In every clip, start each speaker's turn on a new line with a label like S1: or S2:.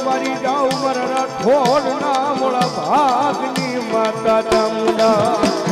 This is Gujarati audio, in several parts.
S1: વારી જાઉં મારા ઠોર ના મોળા ભાગની માતા ચામુંડા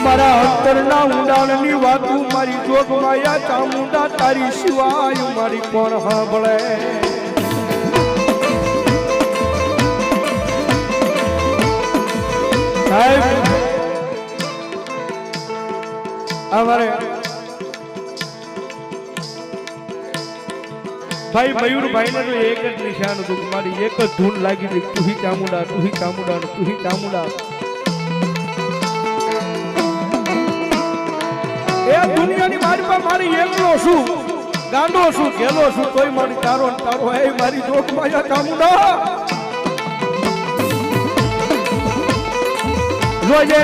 S1: મારા અંતરના ઊંડાણની વાતું મારી જોગ માયા ચામુંડા તારી સિવાય મારી કોણ સાંભળે સાહેબ અમારે ભાઈ મયુરભાઈ ને તો એક જ નિશાન હતું મારી એક જ ધૂન લાગી હતી તુહી ચામુંડા તુહી ચામુંડા તુહી ચામુંડા એ દુનિયાની મારી પર મારી એકલો છું ગાંડો છું ગેલો છું તોય મારી તારો તારો હે મારી જોગ માયા ચામુંડા જોજે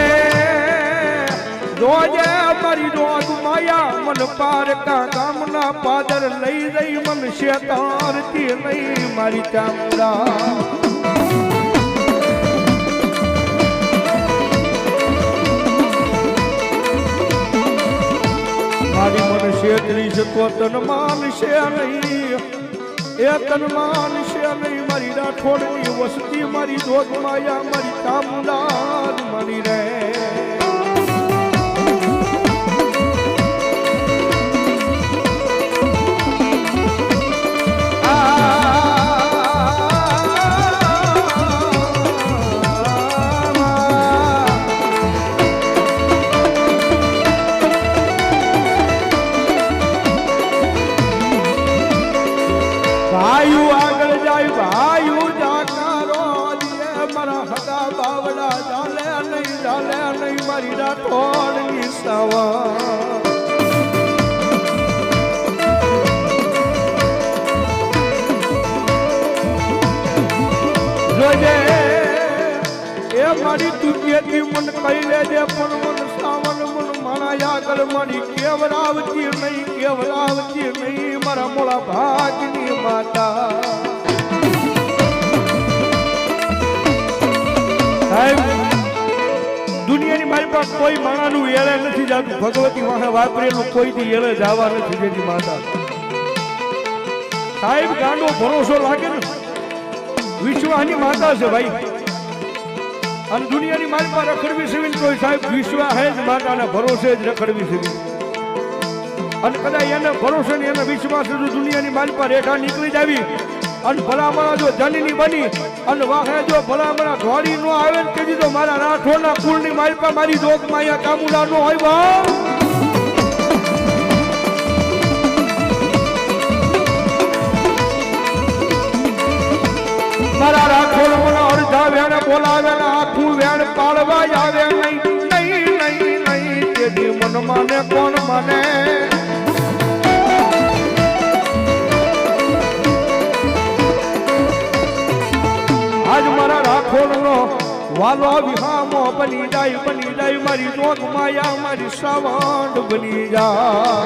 S1: જોજે મારી જોગ માયા મન પાર કા ગામના પાદર લઈ જઈ મન શેતાર થી લઈ મારી ચામુંડા મારી મન શેતરી શકો તન માન છે નહીં એ તન માન છે નહીં મારી રાઠોડની વસતી મારી જોગ માયા મારી ચામુંડા મારી રે મારી રાઠોડની સવા જોજે એ મારી તુકેતી મન કહી લેજે પણ મન સાવન મન માણા આગળ મારી કેવરાવતી નહીં મારા મોળા ભાગની માતા સાહેબ દુનિયાની મારી પાસે કોઈ માણાનું એળે નથી જાતું ભગવતી વાહે વાપરેલું કોઈ દી એળે જવા નથી જેથી માતા સાહેબ ગાંડો ભરોસો લાગે ને વિશ્વાની માતા છે ભાઈ અને દુનિયાની મારી પાસે રખડવી સેવી કોઈ સાહેબ વિશ્વા હે જ માતાના ભરોસે જ રખડવી સેવી અને કદાચ એને ભરોસે ને એને વિશ્વાસ દુનિયાની મારી પાસે રેખા નીકળી જાવી અને ભલામણા જો જનની બની અને વાહે જો ભલામણા ધોળી નો આવે ને કીધી તો મારા રાઠોડના કુળની માલપા મારી જોગ માયા ચામુંડા નો હોય બા મારા રાઠોડ મને અડધા વેણ બોલાવે ને આખું વેણ પાડવા આવે નહીં તેથી મન માને કોણ માને આજ મારા રાઠોડનો વાલો વિહામો બની જાય મારી જોગ માયા મારી સાવંડ બની જાય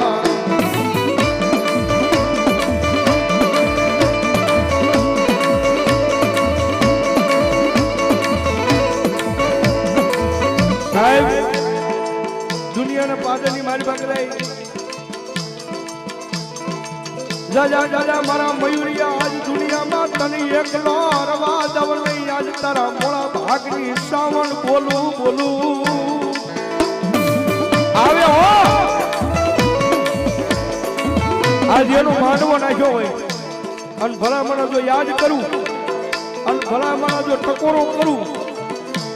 S1: સાહેબ દુનિયાના પાદરની મારી પાસે રહી જા મારા મયુરિયા આજ દુનિયામાં તને એકલો રવા દવ નહીં આજ તારા મોળા ભાગની સાવણ બોલું આવે હો આજ એનો માંડવો નાખ્યો હોય અને ભલામણા જો યાદ કરું અને ભલામણા જો ટકોરો કરું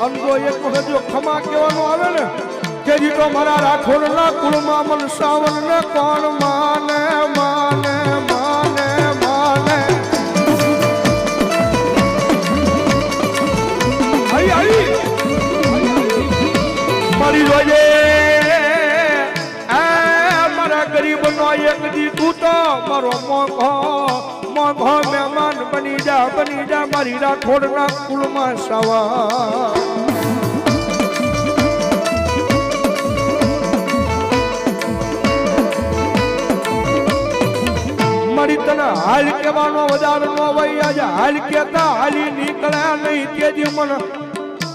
S1: અને જો એક વખત જો ખમા કહેવાનો આવે ને કે જીતો મારા રાઠોડના કુળમાં મન સાવણ ને કોણ માને મારી જોજે મારા ગરીબ નો એક દી તું તો મારો મોઘો મહેમાન બની જા મારી રાઠોડના કુળમાં સવા મારી તને હાલ કેવાનો વધાર નો હોય આજે હાલ કેતા હાલી નીકળ્યા નહીં તેજી મન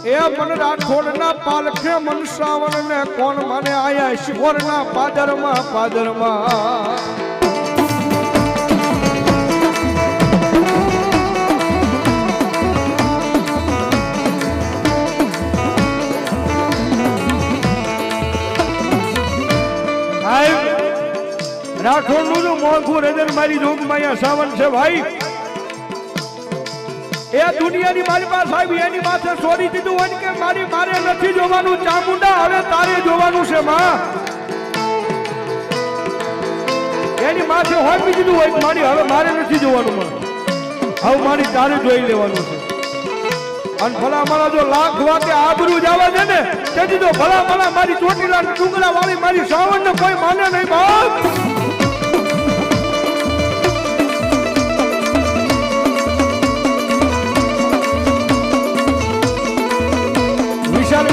S1: એ મન રાઠોડના પાલખે મન શ્રાવણ ને કોણ મને આયા શિવરના પાદરમાં રાઠોડ નું જો મોંઘું રજન મારી જોગમાં સાવન છે ભાઈ એ દુનિયાની મારી પાસે સાહેબ એની પાસે છોડી દીધું હોય કે મારે નથી જોવાનું ચામુંડા હવે તારે જોવાનું છે માં એની માથે હોપી દીધું હોય મારી હવે મારે નથી જોવાનું માં હવે મારી તારે જોઈ લેવાનું છે અને ભલા મારા જો લાખ વાતે આબરૂ જવા દે ને તેથી તો ભલા મારી ચોટીલા ડુંગરા વાળી મારી સાવન ને કોઈ માને નહીં બાપ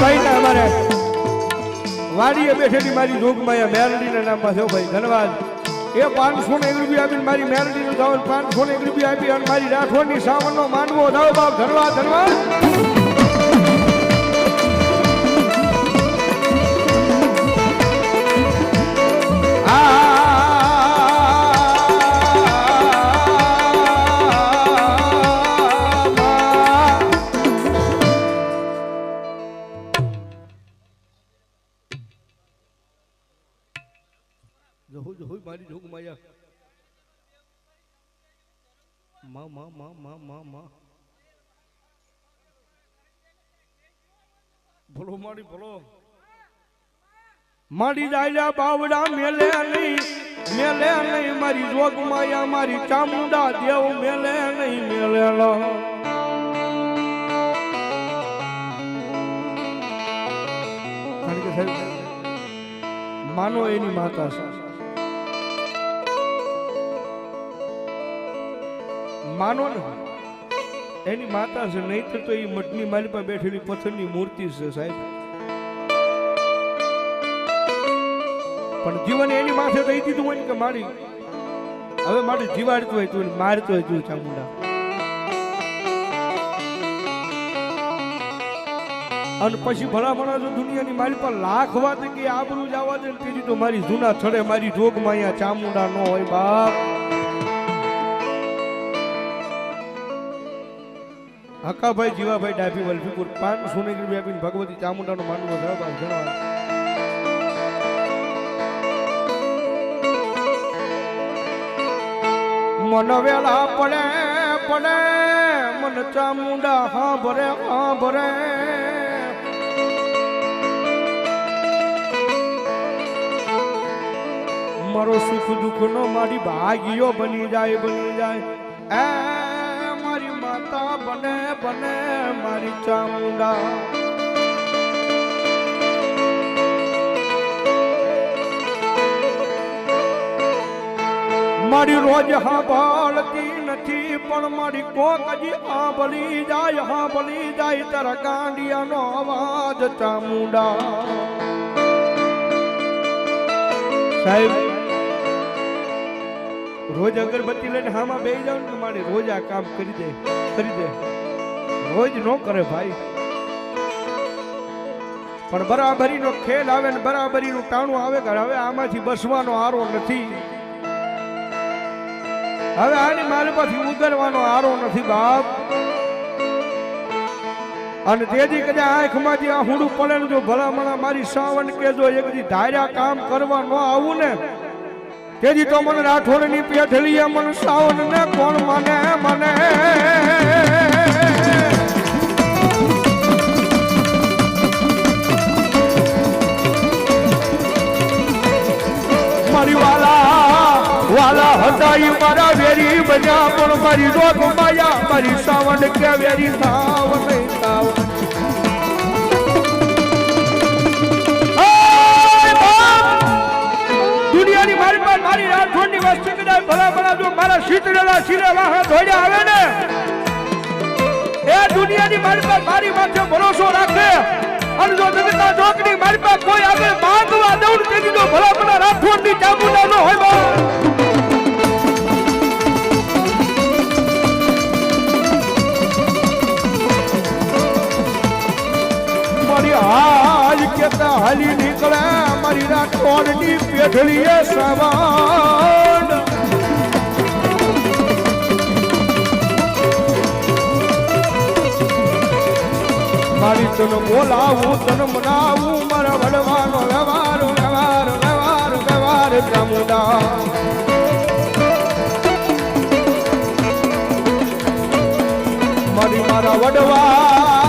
S1: ભાઈ ને અમારે વાડીએ બેઠેલી મારી જોગમાયા મેરડી ના નામમાં છે ભાઈ ધન્યવાદ એ 501 રૂપિયા આપીને મારી મેરડી નું ધાવન 501 રૂપિયા આપી અને મારી રાઠોડની સાવન નો માનવો ધાવ બાપ ધન્યવાદ મારી જોગમાયા માં ભલો મારી ભલો મારી જાયલા બાવડા મેલે નહીં મારી જોગમાયા મારી ચામુંડા દેવ મેલે નહીં મેલેલો કારણ કે સાહેબ માનો એની માતા છે માનો ને એની માતા છે નહીતર તો એ મઠની મારી પાસે બેઠેલી પથ્થરની મૂર્તિ છે સાહેબ પણ જીવન એની માથે દઈ દીધું હોય ને કે મારી હવે મારે જીવાડતું હોય તું મારતો હોય તું ચામુંડા અને પછી ભલામણા જો દુનિયાની મારી પર લાખ વાત કે આબરૂ જવા દે તેથી તો મારી જૂના થડે મારી જોગમાં અહીંયા ચામુંડા ન હોય બાપ હકાભાઈ જીવાભાઈ ડાભી વલભીપુર 501 રૂપિયા આપીને ભગવતી ચામુંડાનો માનવો ધન્યવાદ મન વેલા પડે મન ચામુંડા હા ભરે મારો સુખ દુઃખ નો મારી ભાગ્યો બની જાય એ મારી માતા બને મારી ચામુંડા મારી રોજ સાંભળતી નથી પણ મારી કોક હજી સાંભળી જાય તારા ગાંડિયાનો અવાજ ચામુંડા સાહેબ રોજ અગરબત્તી લઈને હામાં બેસી જાવ ને મારી રોજ આ કામ કરી દે રોજ નો કરે ભાઈ પણ બરાબરીનો ખેલ આવે ને બરાબરીનું ટાણું આવે કે હવે આમાંથી બસવાનો આરો નથી હવે આની મારી પાછી ઉગરવાનો આરો નથી બાપ અને તેથી કદાચ આંખમાંથી આ હુંડું પડે ને જો ભલામણા મારી સાવન કે જો એક દી ધાર્યા કામ કરવા ન આવું ને તેથી તો મને રાઠોડની પેઠલી મને સાવન ને કોણ મને મારી વાલા હતા ઈ મારા વેરી બન્યા પણ મારી જોગ માયા મારી સાવન કે વેરી સાવન દુનિયાની મારી રાઠોડની દિવસ ચીકડાય ભલા ભલા જો મારા શીતળેલા શિરે વાહા ધોડ્યા આવે ને એ દુનિયાની મારી પર મારી માથે ભરોસો રાખે અને જો જગતના જોકની મારી પર કોઈ આગળ માંગવા દઉં તેની જો ભલા ભલા રાઠોડની ચામુંડા ન હોય બા મારી હાલ કેતા હાલી નીકળે મારી રાઠોડની પેઠળીએ સવાન મારી તને બોલાવું તને મનાવું મારા વડવાનો વ્યવહાર વ્યવહાર વ્યવહાર વ્યવહાર ચામુંડા મારી મારા વડવા